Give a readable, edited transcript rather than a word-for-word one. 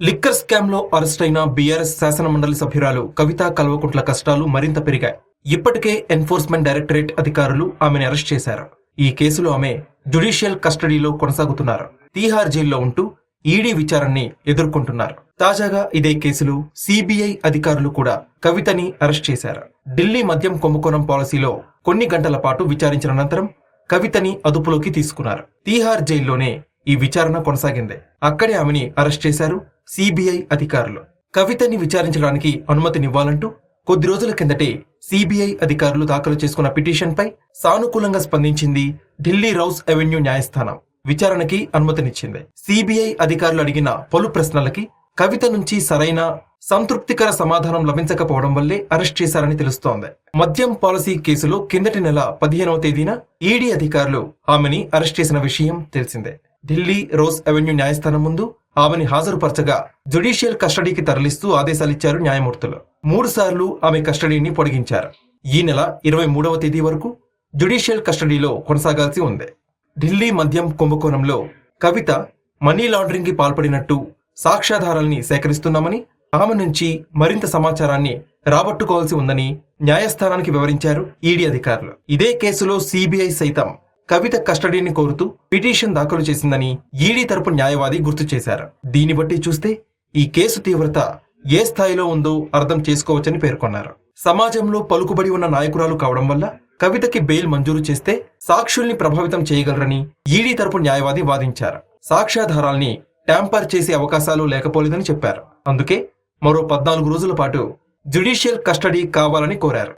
Liquor scam లో arrest అయిన BRS శాసన మండలి సభ్యురాలు కవిత కల్వకుంట్ల కష్టాలు మరింత పెరిగాయి. ఇప్పటికే ఎన్ఫోర్స్మెంట్ డైరెక్టరేట్ అధికారులు ఆమెను అరెస్ట్ చేశారు. ఈ కేసులో ఆమె జ్యుడిషియల్ కస్టడీలో కొనసాగుతున్నారు. తీహార్ జైల్లో ఉంటూ ఈడీ విచారణని ఎదుర్కొంటున్నారు. తాజాగా ఇదే కేసులో సిబిఐ అధికారులు కూడా కవితని అరెస్ట్ చేశారు. ఢిల్లీ మద్యం కుంభకోణం పాలసీలో కొన్ని గంటల పాటు విచారించిన అనంతరం కవితని అదుపులోకి తీసుకున్నారు. తీహార్ జైల్లోనే ఈ విచారణ కొనసాగింది. అక్కడే ఆమెని అరెస్ట్ చేశారు సిబిఐ అధికారులు. కవితని విచారించడానికి అనుమతినివ్వాలంటూ కొద్ది రోజుల కిందటే సిబిఐ అధికారులు దాఖలు చేసుకున్న పిటిషన్పై సానుకూలంగా స్పందించింది ఢిల్లీ రౌస్ అవెన్యూ న్యాయస్థానం. విచారణకి అనుమతినిచ్చింది. సిబిఐ అధికారులు అడిగిన పలు ప్రశ్నలకి కవిత నుంచి సరైన సంతృప్తికర సమాధానం లభించకపోవడం వల్లే అరెస్ట్ చేశారని తెలుస్తోంది. మద్యం పాలసీ కేసులో కిందటి నెల 15వ తేదీన ఈడీ అధికారులు ఆమెని అరెస్ట్ చేసిన విషయం తెలిసిందే. ఢిల్లీ రోజ్ అవెన్యూ న్యాయస్థానం ముందు ఆమెని హాజరుపరచగా జ్యుడిషియల్ కస్టడీకి తరలిస్తూ ఆదేశాలిచ్చారు న్యాయమూర్తులు. 3 సార్లు ఆమె కస్టడీని పొడిగించారు. ఈ నెల 23వ తేదీ వరకు జ్యుడిషియల్ కస్టడీలో కొనసాగాల్సి ఉంది. ఢిల్లీ మద్యం కుంభకోణంలో కవిత మనీ లాండరింగ్ కి పాల్పడినట్టు సాక్ష్యాధారాల్ని సేకరిస్తున్నామని, ఆమె నుంచి మరింత సమాచారాన్ని రాబట్టుకోవాల్సి ఉందని న్యాయస్థానానికి వివరించారు ఈడీ అధికారులు. ఇదే కేసులో సిబిఐ సైతం కవిత కస్టడీని కోరుతూ పిటిషన్ దాఖలు చేసిందని ఈడీ తరపు న్యాయవాది గుర్తు చేశారు. దీన్ని బట్టి చూస్తే ఈ కేసు తీవ్రత ఏ స్థాయిలో ఉందో అర్థం చేసుకోవచ్చని పేర్కొన్నారు. సమాజంలో పలుకుబడి ఉన్న నాయకురాలు కావడం వల్ల కవితకి బెయిల్ మంజూరు చేస్తే సాక్షుల్ని ప్రభావితం చేయగలరని ఈడీ తరపు న్యాయవాది వాదించారు. సాక్ష్యాధారాల్ని ట్యాంపర్ చేసే అవకాశాలు లేకపోలేదని చెప్పారు. అందుకే మరో 14 రోజుల పాటు జ్యుడిషియల్ కస్టడీ కావాలని కోరారు.